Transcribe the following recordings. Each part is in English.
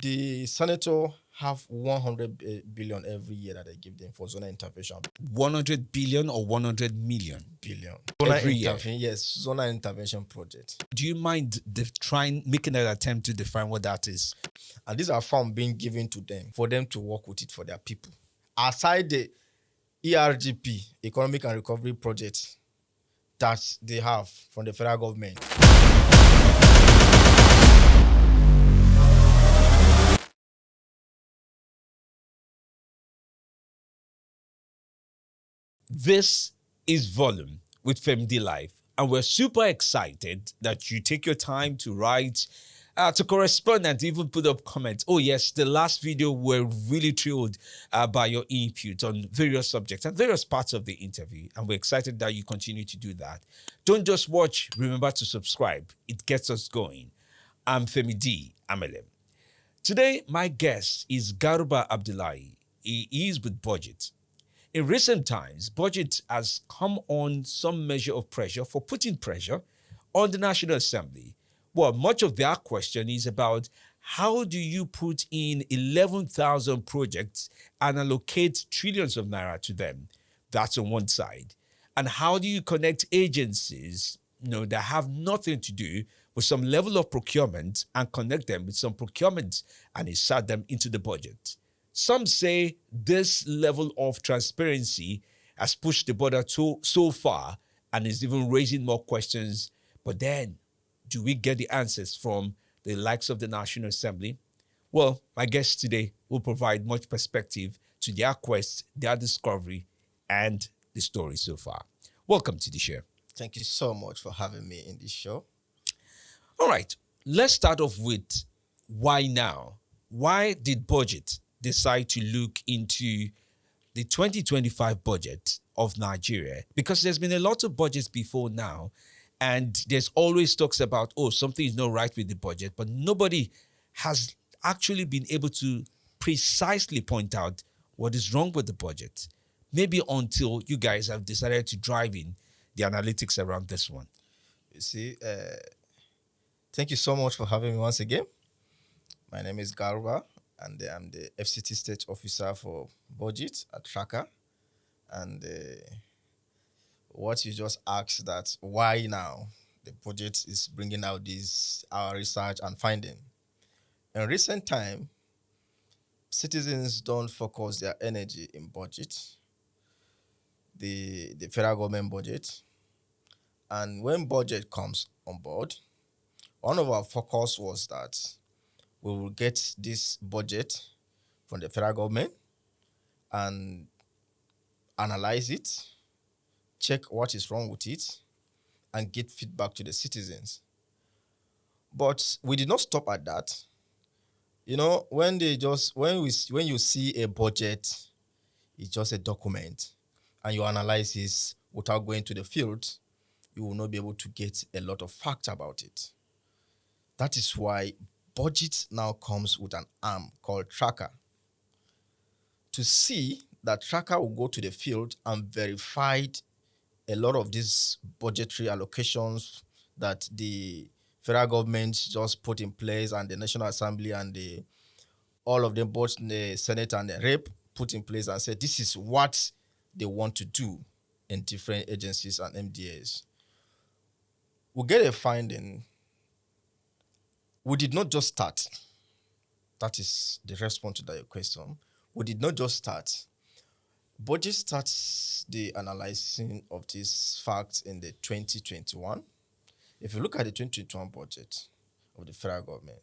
The senator have 100 billion every year that they give them for zonal intervention. 100 billion or 100 million Billion. every year. Yes, zonal intervention project. Do you mind trying making an attempt to define what that is? And these are funds being given to them for them to work with it for their people. Aside the ERGP, Economic and Recovery Project, that they have from the federal government. This is Volume with FemiDlive, and we're super excited that you take your time to write, to correspond, and to even put up comments. Oh yes, the last video, we're really thrilled by your input on various subjects and various parts of the interview, and we're excited that you continue to do that. Don't just watch, remember to subscribe. It gets us going. I'm Femi D. Amelem. Today, my guest is Garba Abdullahi. He is with BudgIT. In recent times, BudgIT has come on some measure of pressure for putting pressure on the National Assembly. Well, much of their question is about how do you put in 11,000 projects and allocate trillions of naira to them? That's on one side. And how do you connect agencies, that have nothing to do with some level of procurement and connect them with some procurement and insert them into the budget? Some say this level of transparency has pushed the border so far and is even raising more questions. But then, do we get the answers from the likes of the National Assembly? Well, my guest today will provide much perspective to their quest, their discovery, and the story so far. Welcome to the show. Thank you so much for having me in this show. All right, let's start off with why now? Why did BudgIT decide to look into the 2025 budget of Nigeria? Because there's been a lot of budgets before now, and there's always talks about, something is not right with the budget, but nobody has actually been able to precisely point out what is wrong with the budget. Maybe until you guys have decided to drive in the analytics around this one. You see, thank you so much for having me once again. My name is Garba, and I'm the FCT State Officer for BudgIT at Tracka. And what you just asked, that why now the budget is bringing out our research and finding. In recent time, citizens don't focus their energy in budget, the federal government budget. And when budget comes on board, one of our focus was that we will get this budget from the federal government and analyze it, check what is wrong with it, and get feedback to the citizens. But we did not stop at that. When you see a budget, it's just a document, and you analyze it without going to the field, you will not be able to get a lot of facts about it. That is why BudgIT now comes with an arm called Tracka, to see that Tracka will go to the field and verify a lot of these budgetary allocations that the federal government just put in place, and the National Assembly and all of them, both the Senate and the Rep, put in place and said this is what they want to do in different agencies and MDAs. We get a finding. We did not just start. That is the response to that question. We did not just start. BudgIT starts the analyzing of these facts in the 2021. If you look at the 2021 budget of the federal government,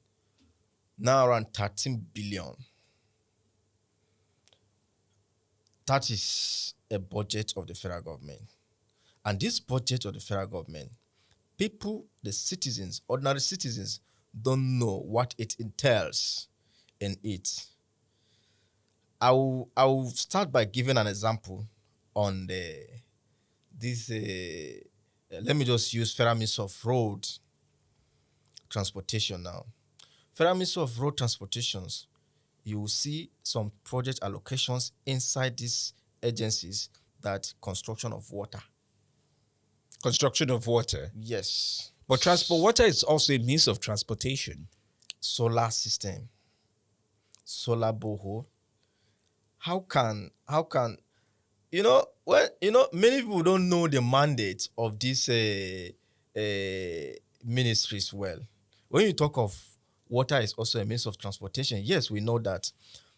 now around 13 billion. That is a budget of the federal government. And this budget of the federal government, people, the citizens, ordinary citizens, don't know what it entails in it. I will start by giving an example on this. Let me just use Federal Ministry of Road Transportation now. Federal Ministry of Road Transportations, you will see some project allocations inside these agencies, that construction of water. Construction of water? Yes. But transport water is also a means of transportation. Solar system. solar borehole. How can you know when many people don't know the mandate of these ministries well. When you talk of water is also a means of transportation, yes, we know that,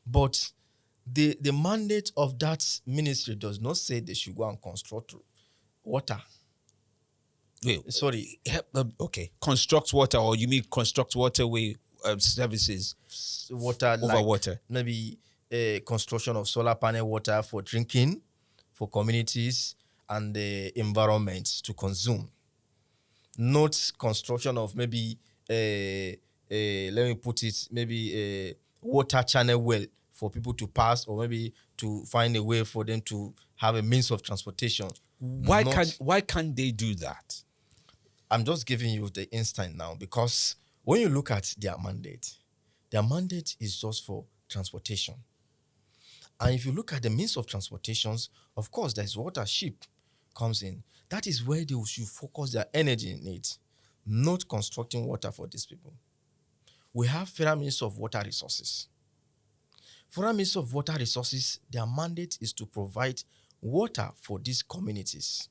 but the mandate of that ministry does not say they should go and construct water. Wait, Sorry, okay. Construct water, or you mean construct waterway services water over like water? maybe a construction of solar panel water for drinking, for communities and the environment to consume. Not construction of maybe let me put it, maybe a water channel well for people to pass, or maybe to find a way for them to have a means of transportation. Not, Why can't they do that? I'm just giving you the instant now, because when you look at their mandate is just for transportation. And if you look at the means of transportations, of course, there's water, ship comes in. That is where they should focus their energy in it, not constructing water for these people. We have Federal Ministry of Water Resources. Federal Ministry of Water Resources, their mandate is to provide water for these communities.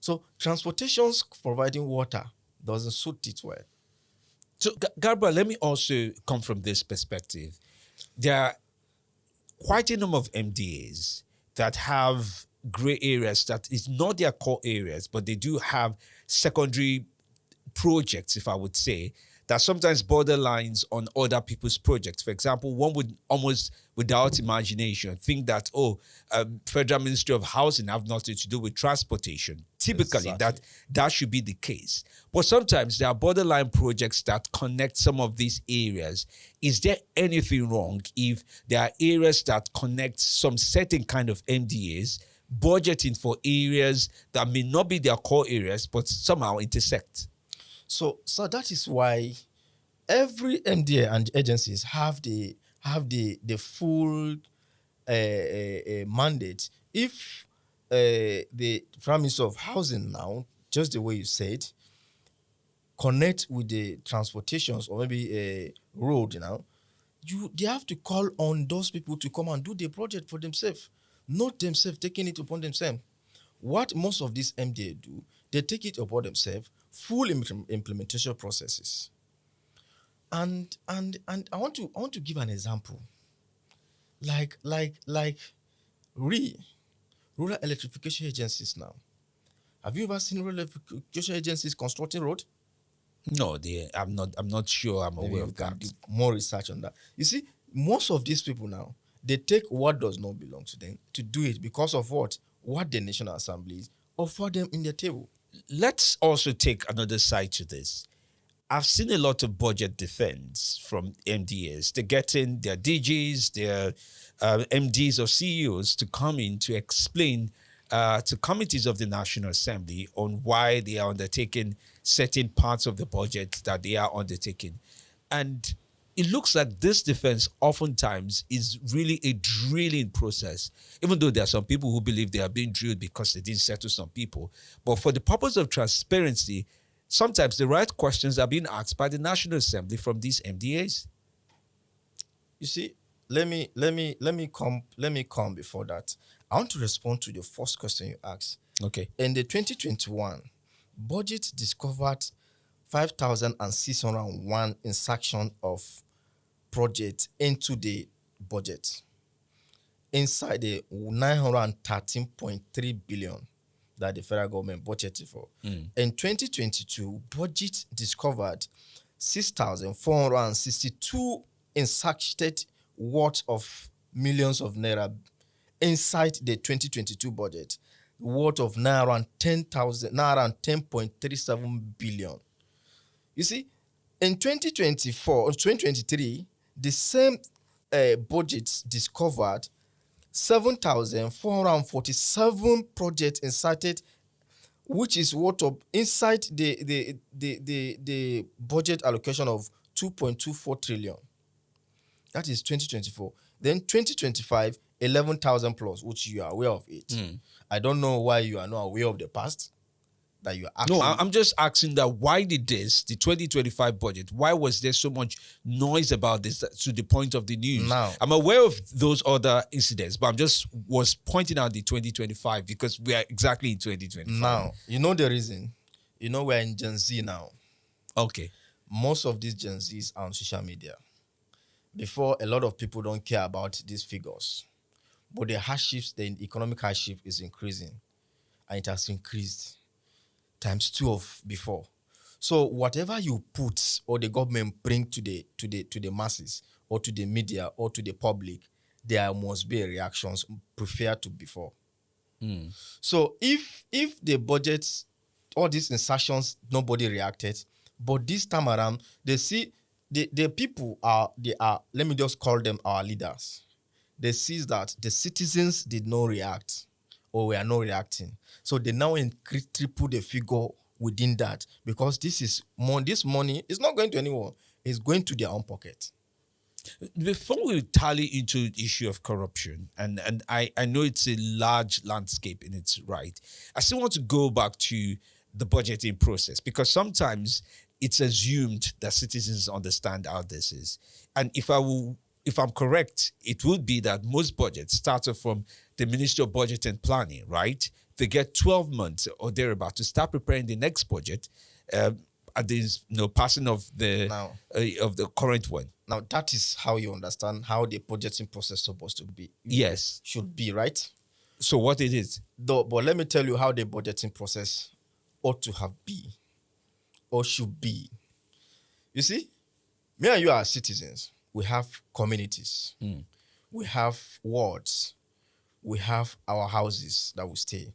So transportations providing water doesn't suit it well. So, Garba, let me also come from this perspective. There are quite a number of MDAs that have gray areas that is not their core areas, but they do have secondary projects, if I would say, that sometimes borderlines on other people's projects. For example, one would almost, without imagination, think that, Federal Ministry of Housing have nothing to do with transportation. Typically, Exactly. that should be the case. But sometimes there are borderline projects that connect some of these areas. Is there anything wrong if there are areas that connect some certain kind of MDAs, budgeting for areas that may not be their core areas, but somehow intersect? So that is why every MDA and agencies have the full mandate. If the Prime Minister of Housing now, just the way you said, connect with the transportations or maybe a road now, they have to call on those people to come and do the project for themselves, not themselves taking it upon themselves. What most of these MDA do, they take it upon themselves, full implementation processes. And I want to give an example. Like rural electrification agencies now. Have you ever seen rural electrification agencies constructing road? No, I'm not sure I'm Maybe aware you of can that. do more research on that. You see, most of these people now, they take what does not belong to them to do it because of what the National Assemblies offer them in their table. Let's also take another side to this. I've seen a lot of budget defense from MDAs. They're getting their DGs, their MDs or CEOs to come in to explain to committees of the National Assembly on why they are undertaking certain parts of the budget that they are undertaking. And it looks like this defense oftentimes is really a drilling process, even though there are some people who believe they are being drilled because they didn't settle some people. But for the purpose of transparency, sometimes the right questions are being asked by the National Assembly from these MDAs. You see, let me come before that. I want to respond to the first question you asked. Okay. In the 2021, budget discovered 5,601 insertion of projects into the budget inside the 913.3 billion that the federal government budgeted for. In 2022, budget discovered 6,462 inserted worth of millions of naira inside the 2022 budget, worth of naira 10.37 billion. You see, in 2024 or 2023, the same budget discovered 7,447 projects inserted, which is what of inside the budget allocation of 2.24 trillion. That is 2024. Then 2025, 11,000 plus, which you are aware of it. I don't know why you are not aware of the past. that you are No, actually. I'm just asking that why did this, the 2025 budget, why was there so much noise about this to the point of the news? Now, I'm aware of those other incidents, but I'm just was pointing out the 2025 because we are exactly in 2025. now, you know the reason. You know we're in Gen Z now. Okay. Most of these Gen Zs are on social media. Before, a lot of people don't care about these figures. But the hardships, the economic hardship is increasing. And it has increased times 2 of before. So whatever you put or the government bring to the masses or to the media or to the public, there must be reactions preferred to before. So if the budget, all these insertions, nobody reacted, but this time around, they see the people are, let me just call them our leaders. They see that the citizens did not react or were not reacting. So they now increase triple the figure within that, because this money is not going to anyone. It's going to their own pocket. Before we tally into the issue of corruption, and I know it's a large landscape in its right, I still want to go back to the budgeting process, because sometimes it's assumed that citizens understand how this is. And if I'm correct, it would be that most budgets started from the Ministry of Budget and Planning, right? They get 12 months or thereabout to start preparing the next budget at this passing of the current one. Now that is how you understand how the budgeting process is supposed to be. Yes. Should be, right? So what it is? Though, but let me tell you how the budgeting process ought to have been or should be. You see, me and you are citizens. We have communities. We have wards. We have our houses that we stay.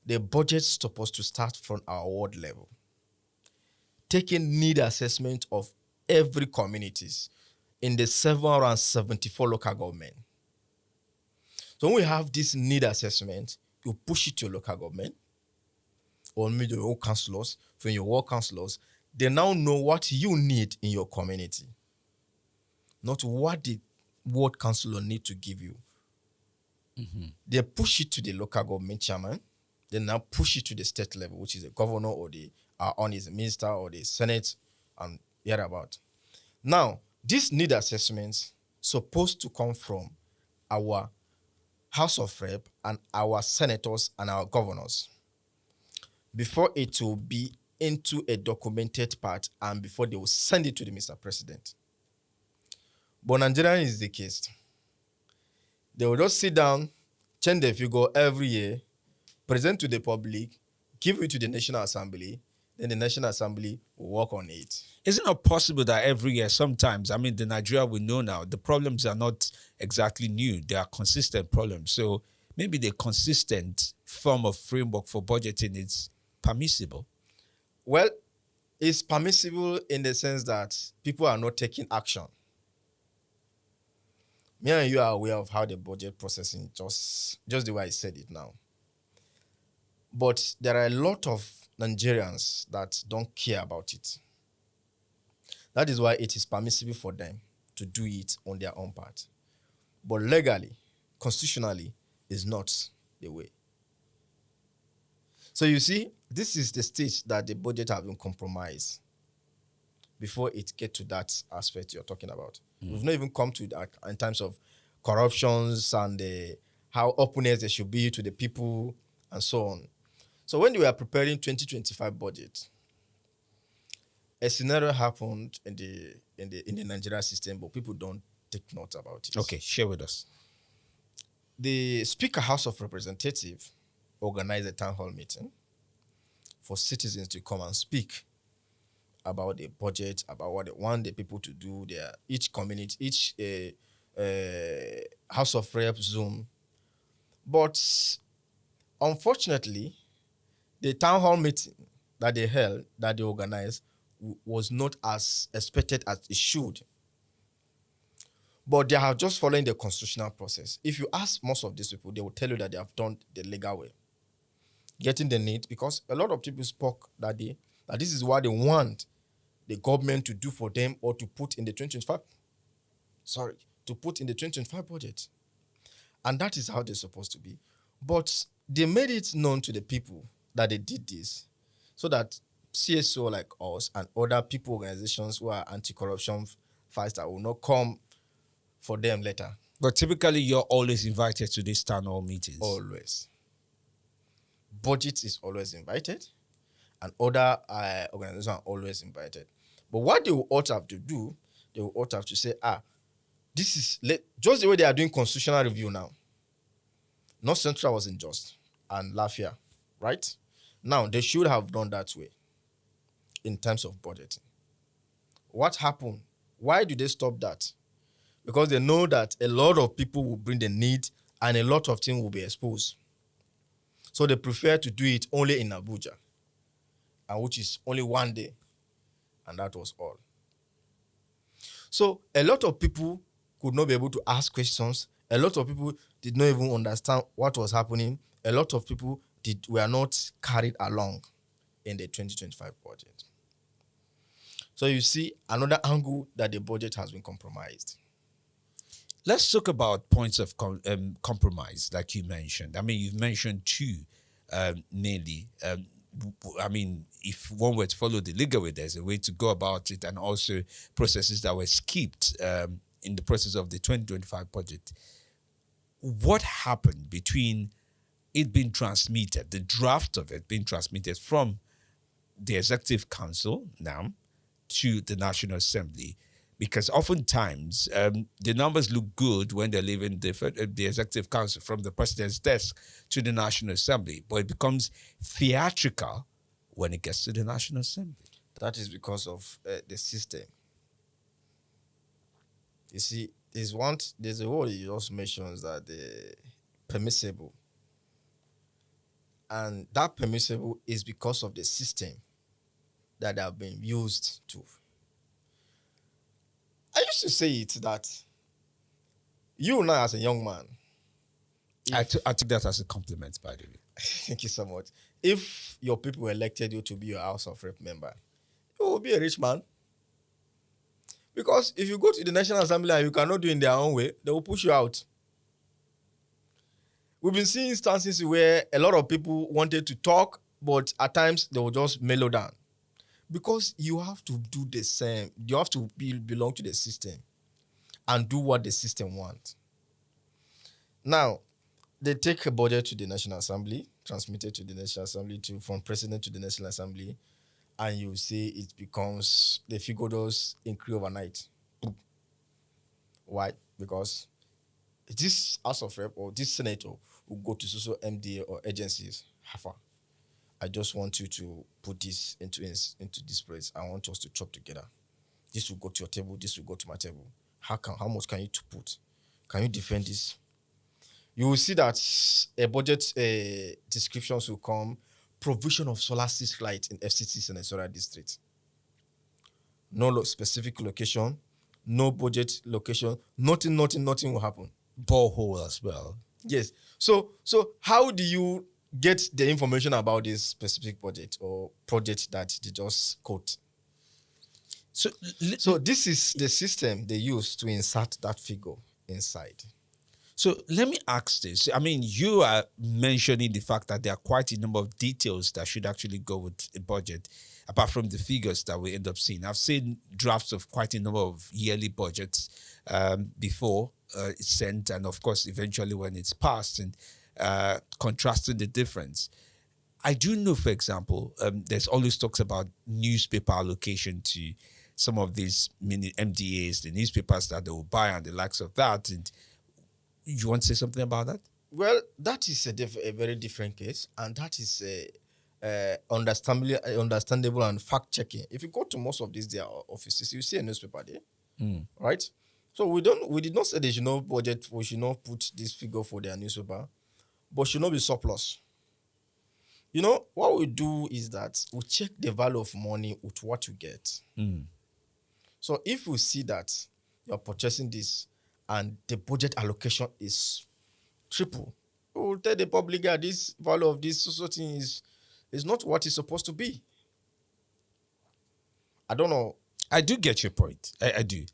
The budget's supposed to start from our ward level, taking need assessment of every communities in the 774 local government. So when we have this need assessment, you push it to your local government or maybe your ward councillors. From your ward councillors, they now know what you need in your community, not what the ward councillor need to give you. They push it to the local government chairman. They now push it to the state level, which is the governor or the minister or the senate and thereabout. Now, this need assessments supposed to come from our House of Rep and our senators and our governors before it will be into a documented part and before they will send it to the Mr. President. But Nigerian is the case. They will just sit down, change the figure every year, present to the public, give it to the National Assembly, then the National Assembly will work on it. Isn't it possible that every year, sometimes, I mean, the Nigeria we know now, the problems are not exactly new. They are consistent problems. So maybe the consistent form of framework for budgeting is permissible. Well, it's permissible in the sense that people are not taking action. Me and you are aware of how the budget processing, just the way I said it now. But there are a lot of Nigerians that don't care about it. That is why it is permissible for them to do it on their own part. But legally, constitutionally, is not the way. So you see, this is the stage that the budget has been compromised before it gets to that aspect you're talking about. We've not even come to that in terms of corruptions and how openness there should be to the people and so on. So when we were preparing 2025 budget, a scenario happened in the Nigerian system, but people don't take note about it. Okay, share with us. The Speaker House of Representatives organized a town hall meeting for citizens to come and speak about the budget, about what they want the people to do. Each community, each House of Reps Zoom. But unfortunately, the town hall meeting that they held, that they organized, was not as expected as it should. But they are just following the constitutional process. If you ask most of these people, they will tell you that they have done the legal way. Getting the need, because a lot of people spoke that day, that this is what they want the government to do for them or to put in the 2025 budget. And that is how they're supposed to be. But they made it known to the people that they did this so that CSO like us and other people organizations who are anti-corruption fights that will not come for them later. But typically, you're always invited to these town hall meetings. Always. BudgIT is always invited, and other organizations are always invited. But what they will ought have to do, they will ought have to say, this is just the way they are doing constitutional review now. North Central was unjust and Lafia, right? Now, they should have done that way in terms of budgeting. What happened? Why do they stop that? Because they know that a lot of people will bring the need and a lot of things will be exposed. So they prefer to do it only in Abuja, and which is only one day, and that was all. So a lot of people could not be able to ask questions. A lot of people did not even understand what was happening. A lot of people were not carried along in the 2025 budget. So you see another angle that the budget has been compromised. Let's talk about points of compromise, like you mentioned. I mean, you've mentioned two, mainly. I mean, if one were to follow the legal way, there's a way to go about it, and also processes that were skipped in the process of the 2025 budget. What happened between it being transmitted, the draft of it being transmitted from the Executive Council now to the National Assembly? Because oftentimes the numbers look good when they're leaving the Executive Council from the President's desk to the National Assembly, but it becomes theatrical when it gets to the National Assembly. That is because of the system. You see, there's a word he also mentions that the permissible. And that permissible is because of the system that have been used to. I used to say it that you now as a young man. I take that as a compliment, by the way. Thank you so much. If your people elected you to be your House of Rep member, you will be a rich man. Because if you go to the National Assembly and you cannot do it in their own way, they will push you out. We've been seeing instances where a lot of people wanted to talk, but at times they will just mellow down. Because you have to do the same. You have to belong to the system and do what the system wants. Now, they take a budget to the National Assembly, transmitted to the National Assembly, from President to the National Assembly, and you see it becomes, the figure does increase overnight. Why? Because this House of Rep or this Senator will go to social MDA or agencies. I just want you to put this into this place. I want us to chop together. This will go to your table. This will go to my table. How much can you put? Can you defend this? You will see that a budget descriptions will come. Provision of solar street light in FCT Senatorial District. No specific location. No budget location. Nothing will happen. Borehole as well. Yes. So how do you get the information about this specific budget or project that they just quote? So this is the system they use to insert that figure inside. So let me ask this. I mean, you are mentioning the fact that there are quite a number of details that should actually go with a budget, apart from the figures that we end up seeing. I've seen drafts of quite a number of yearly budgets before it's sent, and of course, eventually when it's passed, and contrasting the difference. I do know, for example, there's always talks about newspaper allocation to some of these mini MDAs, the newspapers that they will buy and the likes of that. And you want to say something about that? Well, that is a very different case, and that is understandable and fact-checking. If you go to most of these their offices, you see a newspaper there, right? So we did not say they should not budget, we should not put this figure for their newspaper, but should not be surplus. You know, what we do is that we check the value of money with what you get. So if we see that you're purchasing this and the budget allocation is triple, we will tell the public that this value of this sort of thing is not what it's supposed to be. I don't know. I do get your point. I do.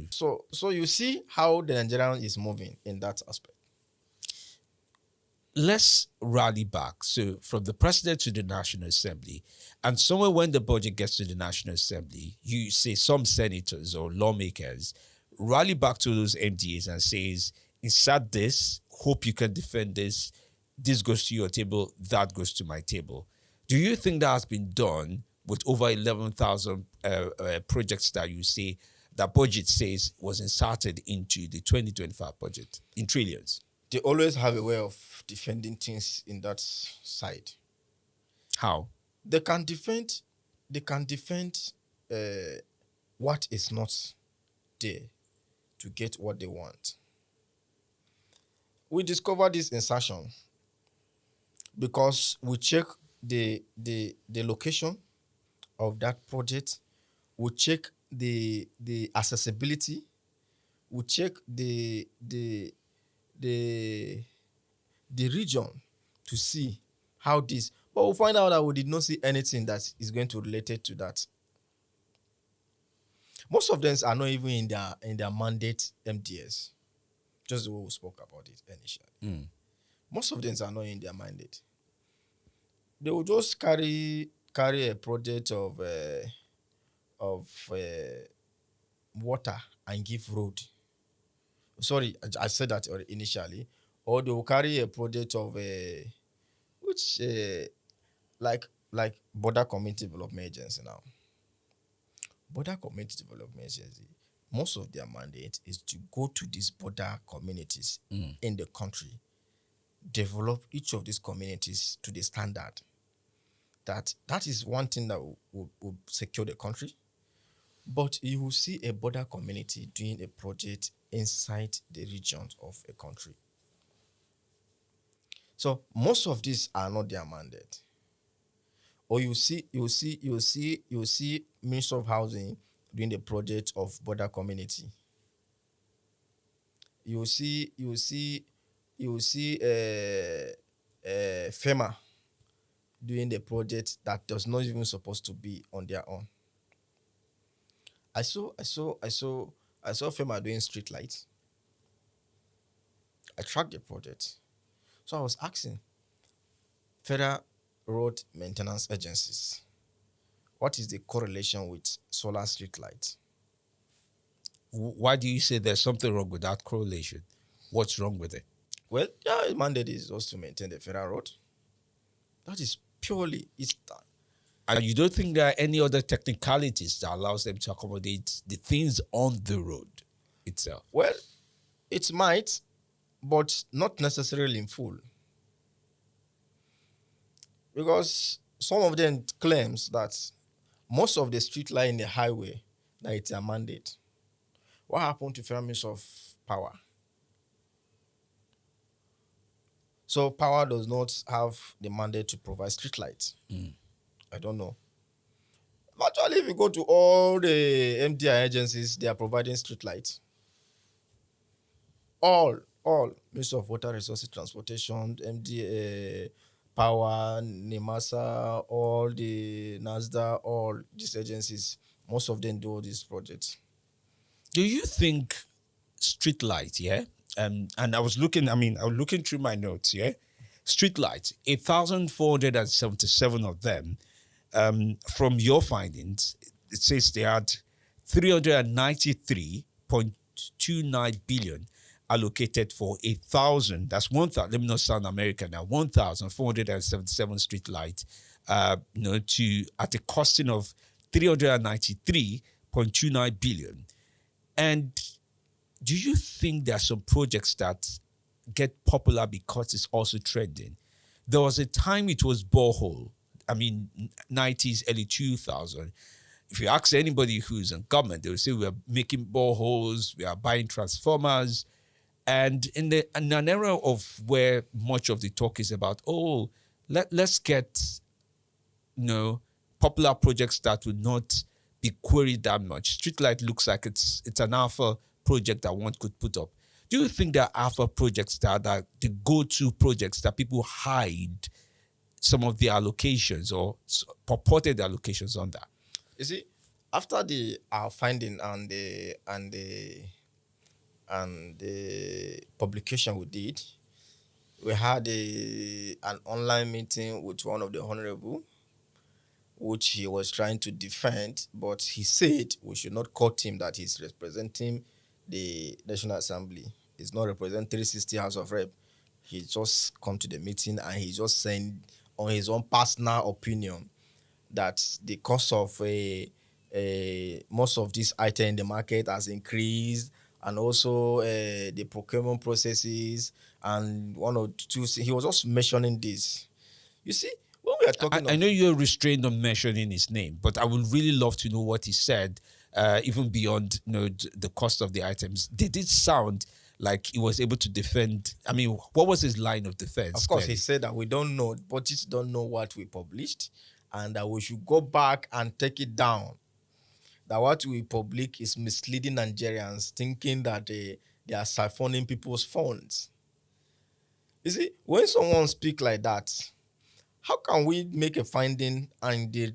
So you see how the Nigerian is moving in that aspect. let's rally back. So from the president to the National Assembly, and somewhere when the budget gets to the National Assembly, you say some senators or lawmakers rally back to those MDAs and says, insert this, hope you can defend this. This goes to your table, that goes to my table. Do you think that has been done with over 11,000 projects that you say that BudgIT says was inserted into the 2025 budget in trillions? They always have a way of defending things in that side. How? They can defend. They can defend what is not there to get what they want. We discovered this insertion because we check the location of that project. We check the accessibility. We check the region to see how this. But we'll find out that we did not see anything that is going to relate it to that. Most of them are not even in their mandate MDS. Just the way we spoke about it initially. Most of them are not in their mandate. They will just carry a project of water and give road. Sorry, I said that initially. Or they will carry a project of which like border community development agency now. Border community development agency, most of their mandate is to go to these border communities in the country, develop each of these communities to the standard. That is one thing that will secure the country. But you will see a border community doing a project inside the regions of a country. So most of these are not their mandate. Or you see Minister of Housing doing the project of border community. You see FEMA doing the project that does not even supposed to be on their own. I saw FEMA doing street lights. I tracked the project. So I was asking Federal Road Maintenance Agencies, what is the correlation with solar street lights? Why do you say there's something wrong with that correlation? What's wrong with it? Well, yeah, the mandate is also to maintain the federal road. That is purely it's that. And you don't think there are any other technicalities that allows them to accommodate the things on the road itself? Well, it might, but not necessarily in full. Because some of them claims that most of the street light in the highway, that it's a mandate. What happened to Minister of Power? So Power does not have the mandate to provide street lights. I don't know. Actually, if you go to all the MDI agencies, they are providing street lights. All Ministry of Water Resources, Transportation, MDA, Power, NIMASA, all the NASDA, all these agencies, most of them do all these projects. Do you think street lights, yeah? And I was looking through my notes, yeah? Street lights, 1,477 of them. From your findings, it says they had 393.29 billion allocated for 1,000. That's 1,000. Let me not sound American now. 1,477 street lights. To at a costing of 393.29 billion. And do you think there are some projects that get popular because it's also trending? There was a time it was borehole. 90s, early 2000. If you ask anybody who's in government, they will say we are making boreholes, we are buying transformers. And in an era of where much of the talk is about, let's get, popular projects that would not be queried that much. Streetlight looks like it's an alpha project that one could put up. Do you think there are alpha projects that are the go-to projects that people hide some of the allocations or purported allocations on that? You see, after our finding and the publication we did, we had an online meeting with one of the honorable, which he was trying to defend, but he said we should not quote him that he's representing the National Assembly. He's not representing 360 House of Rep. He just come to the meeting and he's just saying on his own personal opinion that the cost of most of this item in the market has increased, and also the procurement processes, and one or two. He was just mentioning this. You see, when we are I, talking I of, know you're restrained on mentioning his name, but I would really love to know what he said, even beyond the cost of the items. Did it sound like he was able to defend? I mean, what was his line of defense? of course, he Clearly, said that we don't know, budgets don't know what we published, and that we should go back and take it down. That what we public is misleading Nigerians, thinking that they are siphoning people's funds. You see, when someone speak like that, how can we make a finding and the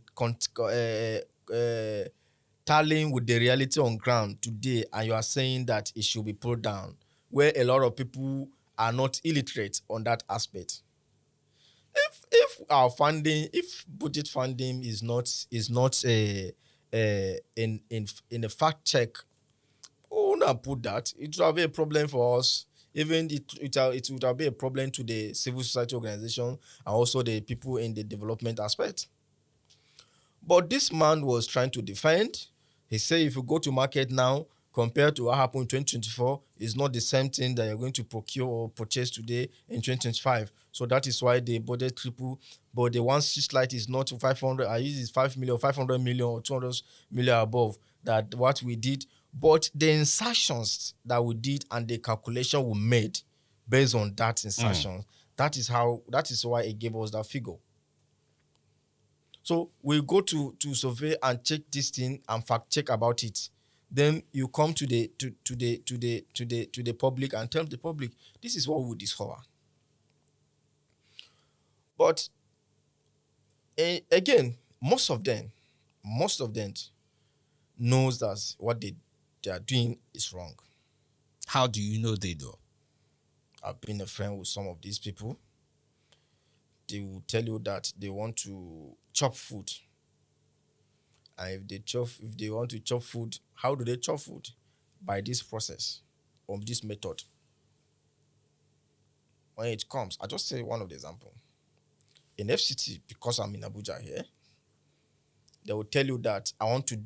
tallying with the reality on ground today, and you are saying that it should be pulled down, where a lot of people are not illiterate on that aspect? If our funding, if budget funding is not in a fact check, who would have put that? It would have been a problem for us. Even it would have been a problem to the civil society organization and also the people in the development aspect. But this man was trying to defend. He said if you go to market now, compared to what happened in 2024, it's not the same thing that you're going to procure or purchase today in 2025. So that is why the budget triple. But the one street light is not 500. I use it 5 million, 500 million, or 200 million above that what we did. But the insertions that we did and the calculation we made based on that insertion, that is why it gave us that figure. So we go to survey and check this thing and fact check about it. Then you come to the public and tell the public this is what we discover. But again, most of them knows that what they are doing is wrong. how do you know they do? I've been a friend with some of these people. They will tell you that they want to chop food. And if they want to chop food, how do they chop food? By this process, or this method. When it comes, I just say one of the example. In FCT, because I'm in Abuja here, they will tell you that I want to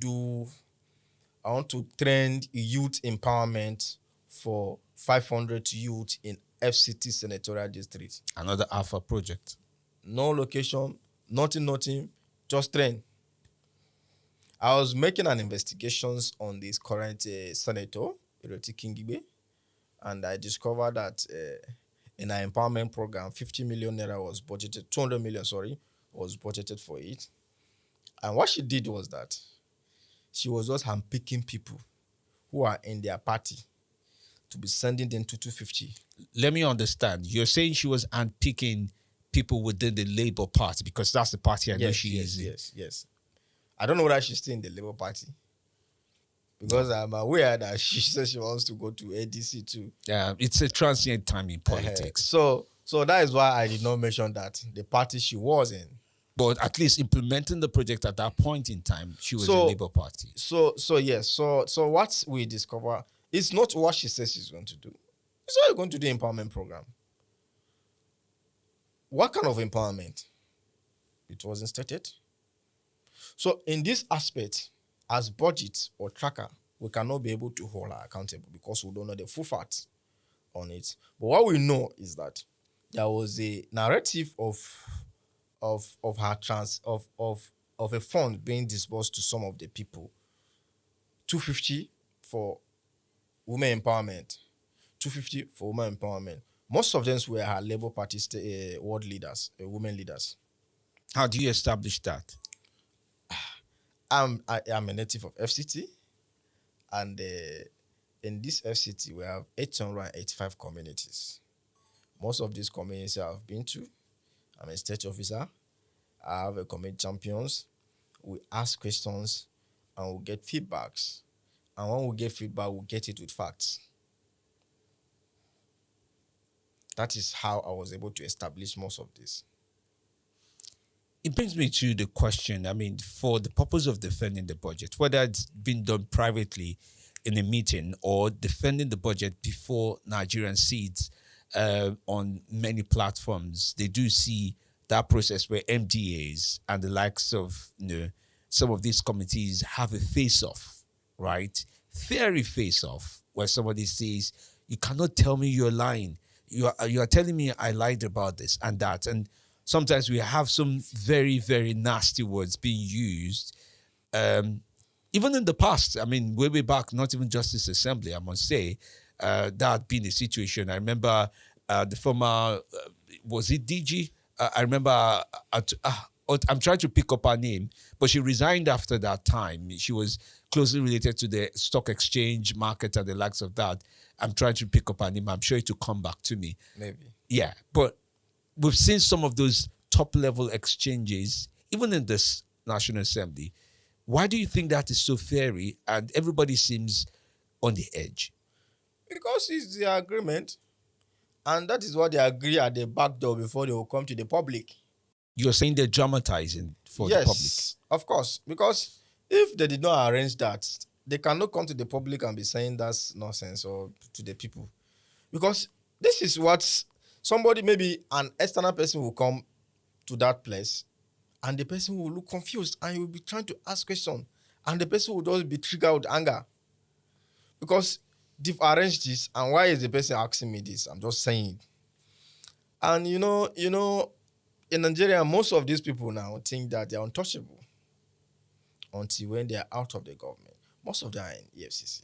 train youth empowerment for 500 youth in FCT senatorial district. Another Alpha project. No location, nothing, just train. I was making an investigations on this current senator, Iroti Kingibe, and I discovered that in our empowerment program, 50 million naira was budgeted, 200 million, was budgeted for it. And what she did was that she was just handpicking people who are in their party to be sending them to 250. Let me understand. You're saying she was handpicking people within the Labour Party because that's the party I know she is in. Yes. I don't know whether she's still in the Labour Party, because I'm aware that she says she wants to go to ADC too. Yeah, it's a transient time in politics. So that is why I did not mention that the party she was in. But at least implementing the project at that point in time, she was in Labour Party. So what we discover is not what she says she's going to do. It's not going to do empowerment program. What kind of empowerment? It wasn't stated. So in this aspect, as budget or tracker, we cannot be able to hold her accountable because we don't know the full facts on it. But what we know is that there was a narrative of a fund being disbursed to some of the people. 250 for women empowerment. 250 for women empowerment. Most of them were her Labour Party world leaders, women leaders. How do you establish that? I am a native of FCT, and in this FCT we have 885 communities. Most of these communities I've been to. I'm a state officer. I have a community champions. We ask questions and we get feedbacks. And when we get feedback, we get it with facts. That is how I was able to establish most of this. It brings me to the question. I mean, for the purpose of defending the budget, whether it's been done privately in a meeting or defending the budget before Nigerian seats on many platforms, they do see that process where MDAs and the likes of some of these committees have a face-off, right? Theory face-off, where somebody says, "You cannot tell me you're lying. You are telling me I lied about this and that." And sometimes we have some very, very nasty words being used. Even in the past, I mean, way back, not even Justice Assembly, I must say, that had been a situation. I remember the former, was it DG? I remember, I'm trying to pick up her name, but she resigned after that time. She was closely related to the stock exchange market and the likes of that. I'm trying to pick up her name. I'm sure it will come back to me. Maybe. Yeah, but we've seen some of those top level exchanges, even in this National Assembly. Why do you think that is so fairy and everybody seems on the edge? Because it's the agreement, and that is what they agree at the back door before they will come to the public. You're saying they're dramatizing for the public. Yes, of course. Because if they did not arrange that, they cannot come to the public and be saying that's nonsense or to the people. Because this is what somebody, maybe an external person, will come to that place and the person will look confused and he will be trying to ask questions and the person will just be triggered with anger. Because they've arranged this, and why is the person asking me this? I'm just saying. And you know, in Nigeria, most of these people now think that they're untouchable until when they're out of the government. Most of them are in EFCC.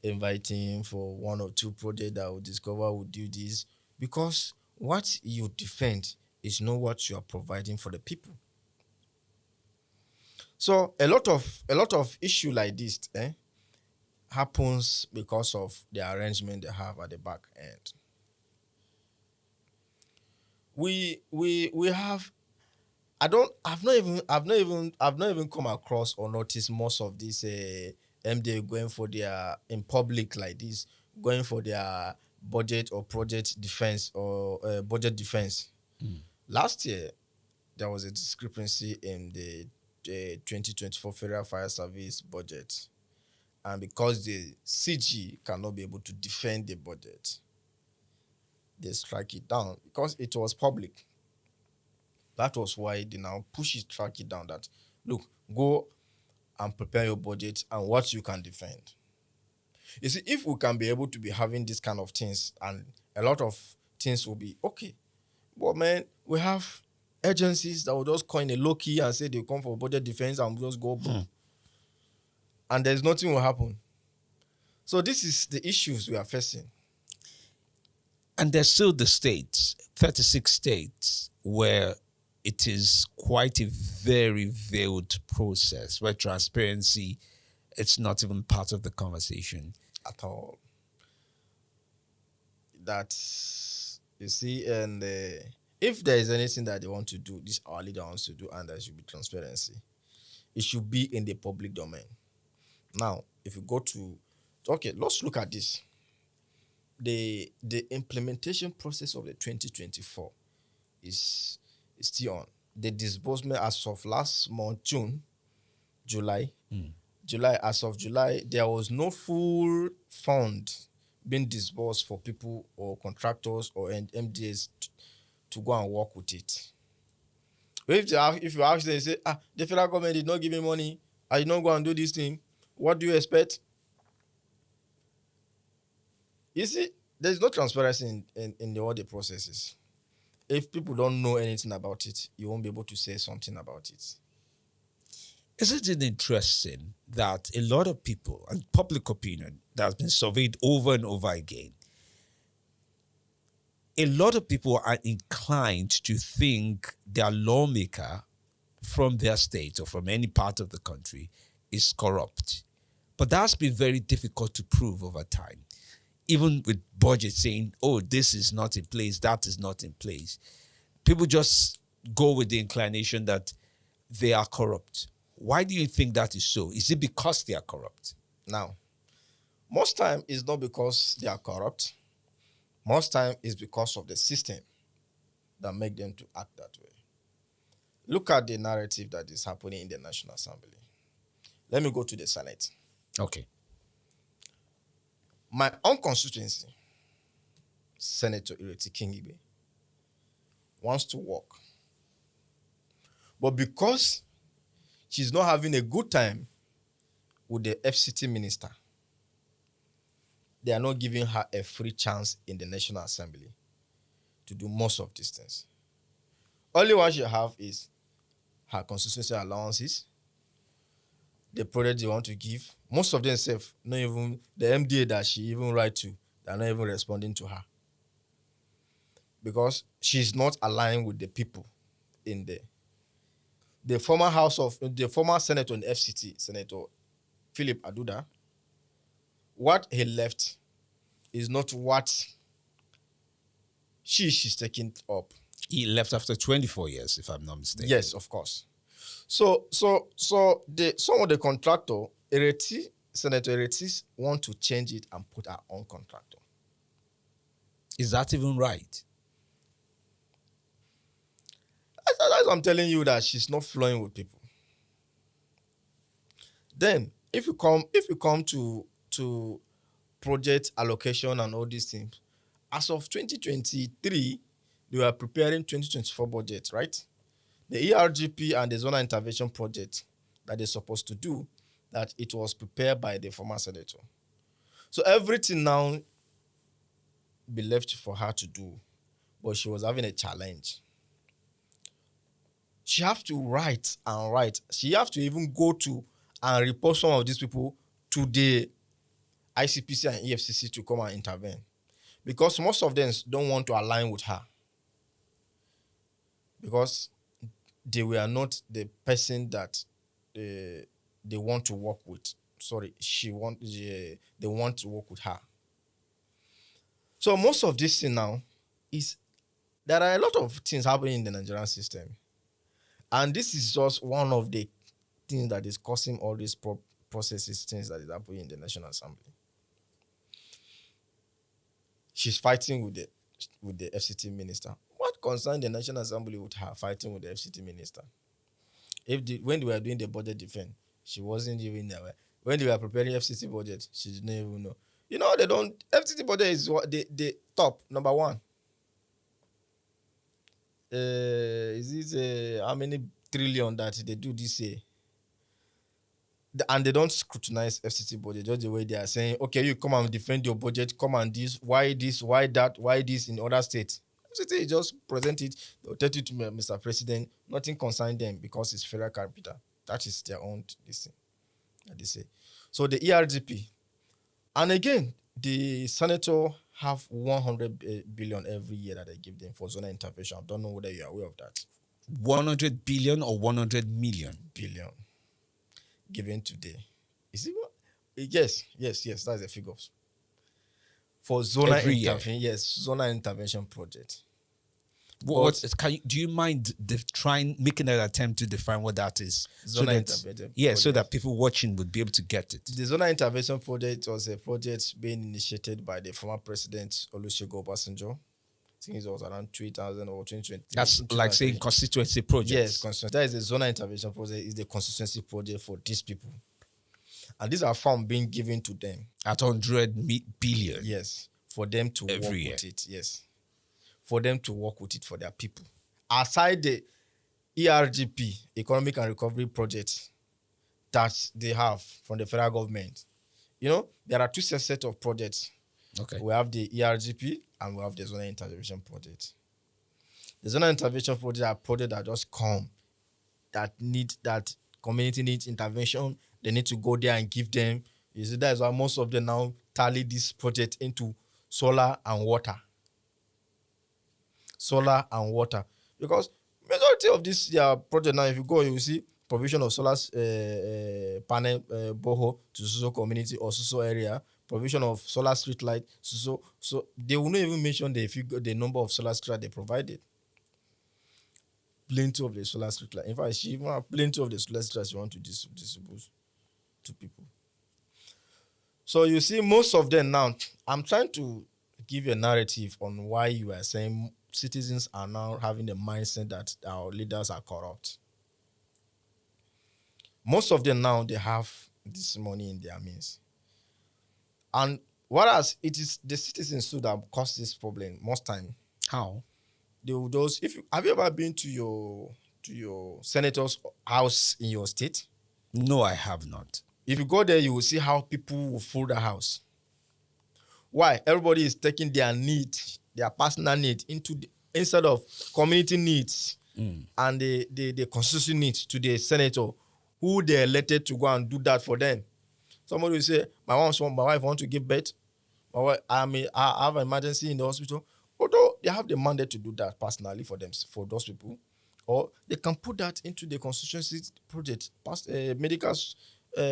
Inviting for one or two projects that will discover will do this. Because what you defend is not what you are providing for the people. So a lot of issue like this happens because of the arrangement they have at the back end. We have I've not even come across or noticed most of these MDA going for their, in public like this, going for their budget or project defense or budget defense. Last year there was a discrepancy in the 2024 Federal Fire Service budget, and because the CG cannot be able to defend the budget, they strike it down because it was public. That was why they now track it down that, look, go and prepare your budget and what you can defend. You see, if we can be able to be having this kind of things, and a lot of things will be okay. But man, we have agencies that will just coin a low key and say they come for budget defense and we'll just go boom. And there's nothing will happen. So this is the issues we are facing. And there's still the states, 36 states, where it is quite a very veiled process, where transparency, it's not even part of the conversation. At all. That, you see, and if there is anything that they want to do, this our leader wants to do, and there should be transparency, it should be in the public domain. Now, if you go to, okay, let's look at this. The implementation process of the 2024 is still on. The disbursement as of last month, July, as of July, there was no full fund being disbursed for people or contractors or MDAs to go and work with it. If you ask them, say, the federal government did not give me money, I did not go and do this thing, what do you expect? You see, there's no transparency in all the processes. If people don't know anything about it, you won't be able to say something about it. Isn't it interesting that a lot of people, and public opinion that has been surveyed over and over again, a lot of people are inclined to think their lawmaker from their state or from any part of the country is corrupt. But that's been very difficult to prove over time. Even with BudgIT saying, oh, this is not in place, that is not in place. People just go with the inclination that they are corrupt. Why do you think that is so? Is it because they are corrupt? Now, most time it's not because they are corrupt. Most time is because of the system that make them to act that way. Look at the narrative that is happening in the National Assembly. Let me go to the Senate. Okay. My own constituency, Senator Ireti Kingibe, wants to work. But because she's not having a good time with the FCT minister, they are not giving her a free chance in the National Assembly to do most of these things. Only what she have is her constituency allowances, the project they want to give. Most of them self, not even the MDA that she even write to, they're not even responding to her. Because she's not aligned with the people in there. The former senator in the FCT, Senator Philip Aduda, what he left is not what she's taking up. He left after 24 years, if I'm not mistaken. Yes, of course. So some of the contractor, Senator Ireti, want to change it and put our own contractor. Is that even right? As I'm telling you that she's not flowing with people. Then, if you come to project allocation and all these things, as of 2023, they were preparing 2024 budget, right? The ERGP and the zonal intervention project that they're supposed to do, that it was prepared by the former senator. So everything now be left for her to do, but she was having a challenge. She have to write and write. She have to even go to and report some of these people to the ICPC and EFCC to come and intervene. Because most of them don't want to align with her. Because they were not the person that they want to work with. Sorry, they want to work with her. So most of this thing now is there are a lot of things happening in the Nigerian system. And this is just one of the things that is causing all these processes, things that is happening in the National Assembly. She's fighting with the FCT minister. What concerned the National Assembly with her fighting with the FCT minister? When they were doing the budget defense, she wasn't even there. When they were preparing FCT budget, she didn't even know. You know, FCT budget is what the top, number one. Is this how many trillion that they do this year? And they don't scrutinize FCT budget just the way they are saying, okay, you come and defend your budget, come and this, why that, why this in other states. FCT just present it, they'll tell you to Mr. President, nothing concerns them because it's federal capital. That is their own thing that they say. So the ERGP, and again, the senator have 100 billion every year that they give them for zonal intervention. I don't know whether you're aware of that. 100 billion or 100 million? Billion given today. Is it what? Yes, that's the figures. For zonal intervention, yes, zonal intervention project. Do you mind making an attempt to define what that is? Zonal intervention. Yeah, project. So that people watching would be able to get it. The zonal intervention project was a project being initiated by the former president Olusegun Obasanjo. I think it was around 2000 or 2020. That's like saying constituency project. Yes, that is the zonal intervention project. Is the constituency project for these people, and these are funds being given to them at 100 billion. Yes, for them to work with it. Yes. For them to work with it for their people. Aside the ERGP, Economic and Recovery Project, that they have from the federal government, you know, there are two sets of projects. Okay. We have the ERGP and we have the Zonal Intervention Project. The Zonal Intervention Project are projects that just come, that community needs intervention. They need to go there and give them. You see, that is why most of them now tally this project into solar and water. Solar and water, because majority of this project now, if you go, you will see provision of solar panel boho to social community or social area, provision of solar street light. So they will not even mention the number of solar street light they provided. Plenty of the solar street light. In fact, she even have plenty of the solar street lights you want to distribute to people. So you see, most of them now, I'm trying to give a narrative on why you are saying citizens are now having the mindset that our leaders are corrupt. Most of them now, they have this money in their means. And whereas it is the citizens too that cause this problem most time. How? They will those if you have you ever been to your senator's house in your state? No, I have not. If you go there, you will see how people will fill the house. Why? Everybody is taking their need, their personal need, instead of community needs and the constitutional needs to the senator, who they elected to go and do that for them. Somebody will say, my wife wants to give birth. My wife, I have an emergency in the hospital. Although they have the mandate to do that personally for them, for those people, or they can put that into the constituency project, medical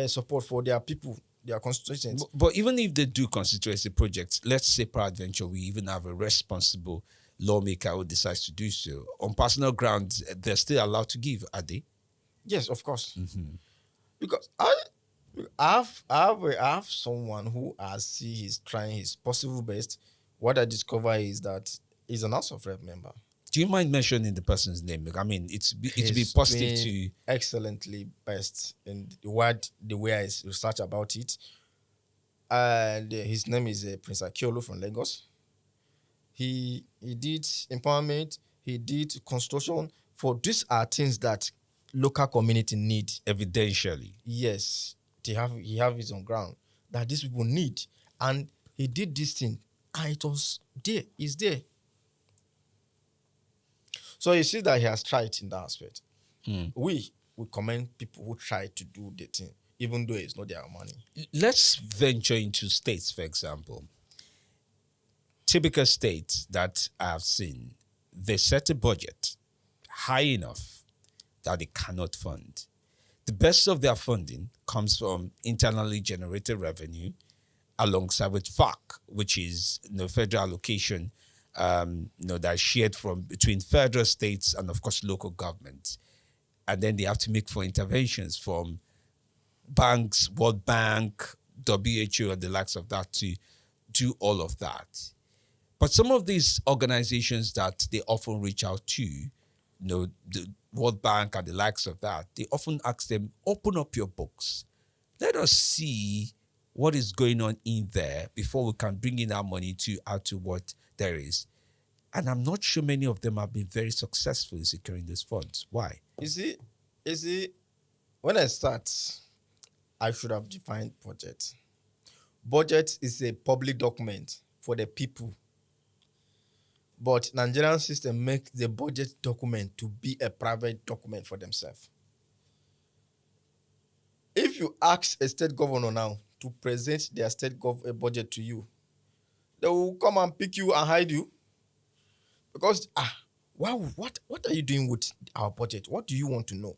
support for their people, their constituents. But even if they do constituency projects, let's say peradventure we even have a responsible lawmaker who decides to do so on personal grounds, they're still allowed to give, are they? Yes, of course. Because I have someone who he's trying his possible best. What I discover is that he's an House of Rep member. Do you mind mentioning the person's name? I mean, it's be He's positive doing to. excellently best in the way I research about it. And his name is Prince Akiolo from Lagos. He did empowerment. He did construction. For these are things that local community need. Evidentially. Yes, he have it on ground that these people need, and he did this thing, and it was there. It's there. So you see that he has tried in that aspect. We commend people who try to do the thing, even though it's not their money. Let's venture into states, for example. Typical states that I've seen, they set a budget high enough that they cannot fund. The best of their funding comes from internally generated revenue alongside with FAC, which is federal allocation that is shared from between federal, states, and of course local governments. And then they have to make for interventions from banks, World Bank, WHO, and the likes of that to do all of that. But some of these organizations that they often reach out to, the World Bank and the likes of that, they often ask them, open up your books. Let us see what is going on in there before we can bring in our money to add to what there is. And I'm not sure many of them have been very successful in securing these funds. Why? You see, when I start, I should have defined budget. Budget is a public document for the people. But Nigerian system makes the budget document to be a private document for themselves. If you ask a state governor now to present their state budget to you, they will come and pick you and hide you. Because, wow, what are you doing with our budget? What do you want to know?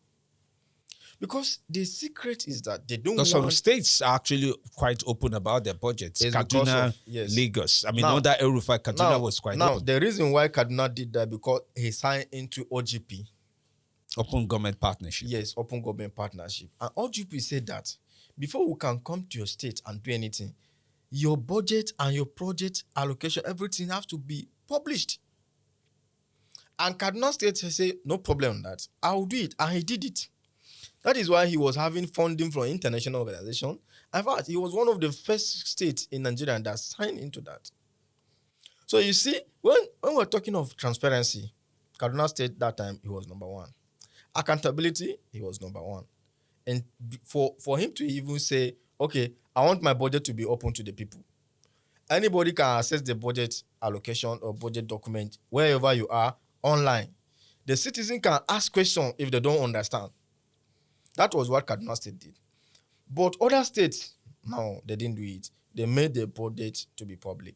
Because the secret is that they don't want... Some states are actually quite open about their budgets. Kaduna, Lagos. I mean, under El-Rufai, Kaduna was quite open. The reason why Kaduna did that, because he signed into OGP. Open Government Partnership. Yes, Open Government Partnership. And OGP said that before we can come to your state and do anything, your budget and your project allocation, everything has to be published. And Kaduna State said, no problem on that. I will do it. And he did it. That is why he was having funding from international organization. In fact, he was one of the first states in Nigeria that signed into that. So you see, when we're talking of transparency, Kaduna State that time, he was number one. Accountability, he was number one. And for him to even say, okay, I want my budget to be open to the people. Anybody can access the budget allocation or budget document wherever you are online. The citizen can ask questions if they don't understand. That was what Kaduna State did. But other states, no, they didn't do it. They made the budget to be public.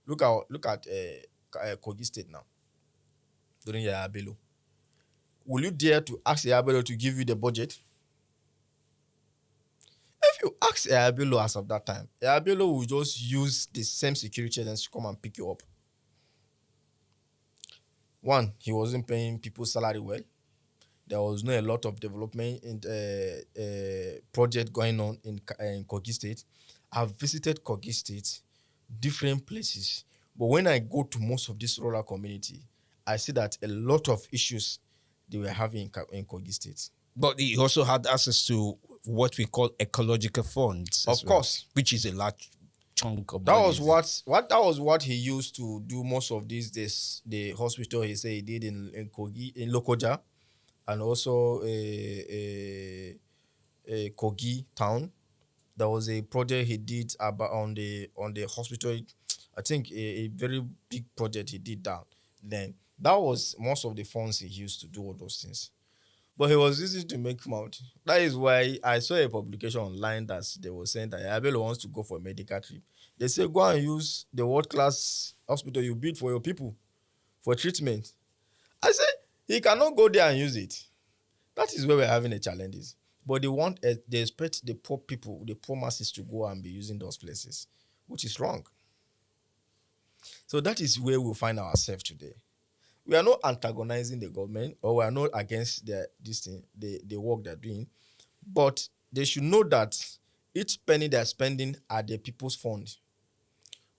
Look at Kogi State now, during Yaya Bello. Will you dare to ask Yaya Bello to give you the budget? If you ask Yaya Bello as of that time, Yaya Bello will just use the same security agents to come and pick you up. One, he wasn't paying people's salary well. There was not a lot of development in project going on in Kogi State. I've visited Kogi State, different places. But when I go to most of this rural community, I see that a lot of issues they were having in Kogi State. But he also had access to what we call ecological funds, as Of well, course, which is a large chunk of that money. was what he used to do most of this the hospital he said he did in Kogi, in Lokoja, and also a Kogi town. There was a project he did about on the hospital. I think a very big project he did that. Then that was most of the funds he used to do all those things. But he was using to make mouth. That is why I saw a publication online that they were saying that Abel wants to go for a medical trip. They say go and use the world class hospital you built for your people for treatment. I say he cannot go there and use it. That is where we're having a challenges. But they expect the poor people, the poor masses to go and be using those places, which is wrong. So that is where we find ourselves today. We are not antagonizing the government, or we are not against the work they're doing, but they should know that each penny they're spending are the people's fund.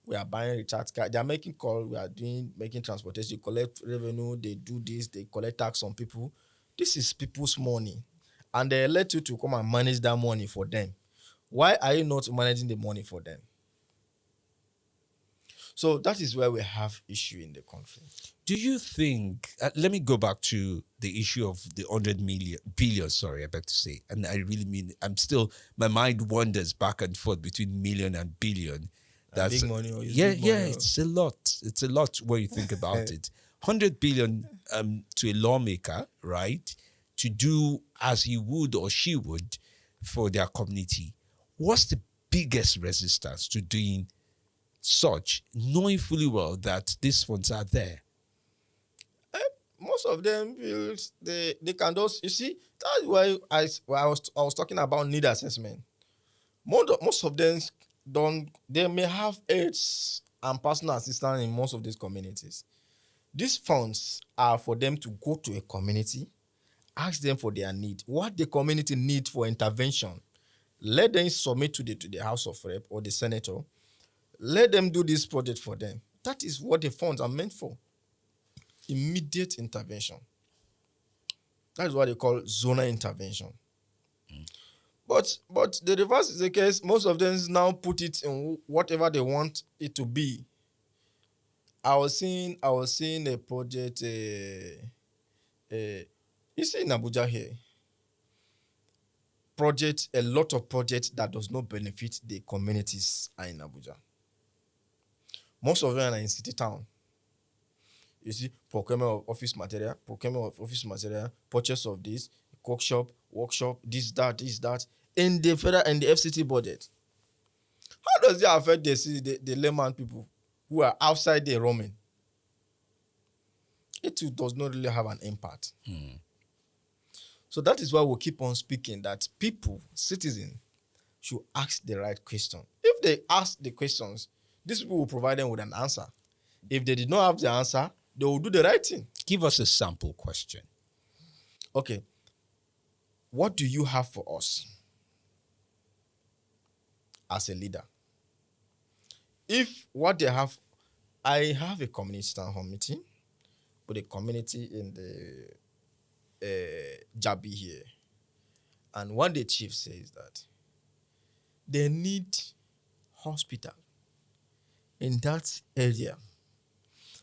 We are buying recharge card, they are making call, we are making transportation, they collect revenue, they do this, they collect tax on people. This is people's money, and they let you to come and manage that money for them. Why are you not managing the money for them? So that is where we have issue in the country. Do you think? Let me go back to the issue of the 100 billion. Sorry, I beg to say, and I really mean. I'm still. My mind wanders back and forth between million and billion. That's big money. Or yeah, big yeah. money. It's a lot. It's a lot when you think about it. 100 billion to a lawmaker, right? To do as he would or she would for their community. What's the biggest resistance to doing such, knowing fully well that these funds are there? Most of them feel they can just, you see, that's why I was talking about need assessment. Most of them don't, they may have aids and personal assistance in most of these communities. These funds are for them to go to a community, ask them for their need, what the community needs for intervention. Let them submit to the House of Rep or the Senator. Let them do this project for them. That is what the funds are meant for. Immediate intervention. That is what they call zonal intervention. But the reverse is the case. Most of them now put it in whatever they want it to be. I was seeing a project. You see in Abuja here, a lot of projects that does not benefit the communities are in Abuja. Most of them are in city town. You see, procurement of office material, purchase of this, workshop, this, that, in the federal and the FCT budget. How does it affect the layman people who are outside the roaming? It does not really have an impact. So that is why we keep on speaking that people, citizens, should ask the right question. If they ask the questions, these people will provide them with an answer. If they did not have the answer, they will do the right thing. Give us a sample question. Okay. What do you have for us as a leader? If what they have, I have a community town hall meeting with a community in the Jabi here. And one the chief says that they need hospital in that area.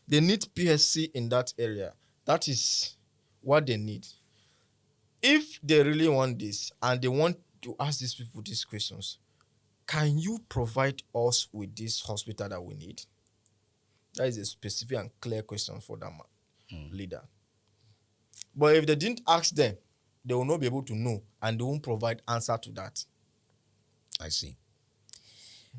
They need PSC in that area. That is what they need. If they really want this and they want to ask these people these questions, can you provide us with this hospital that we need? That is a specific and clear question for that leader. But if they didn't ask them, they will not be able to know and they won't provide answer to that. I see.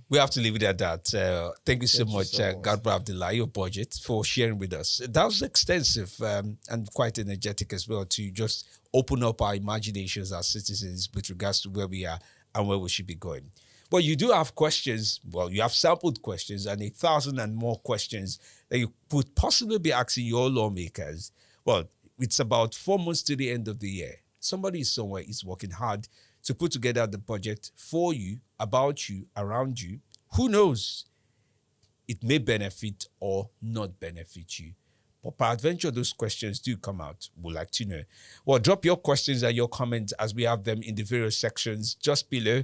We have to leave it at that. Thank you so much, Garba Abdullahi of BudgIT, for sharing with us. That was extensive and quite energetic as well to just open up our imaginations as citizens with regards to where we are and where we should be going. But you do have questions. Well, you have sampled questions and 1,000 and more questions that you could possibly be asking your lawmakers. Well, it's about 4 months to the end of the year. Somebody somewhere is working hard to put together the budget for you, about you, around you. Who knows? It it may benefit or not benefit you. But peradventure, those questions do come out. We'd like to know. Well, drop your questions and your comments as we have them in the various sections just below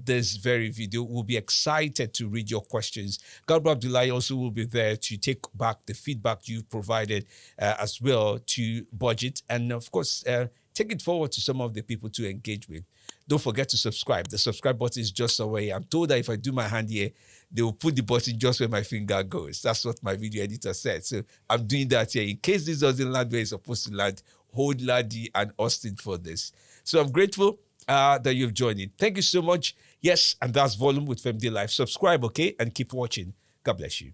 this very video. We'll be excited to read your questions. Garba Abdullahi also will be there to take back the feedback you've provided as well to BudgIT. And of course, take it forward to some of the people to engage with. Don't forget to subscribe. The subscribe button is just away. I'm told that if I do my hand here, they will put the button just where my finger goes. That's what my video editor said. So I'm doing that here. In case this doesn't land where it's supposed to land, hold Ladi and Austin for this. So I'm grateful that you've joined it. Thank you so much. Yes, and that's Volume with FemiDlive. Subscribe, okay? And keep watching. God bless you.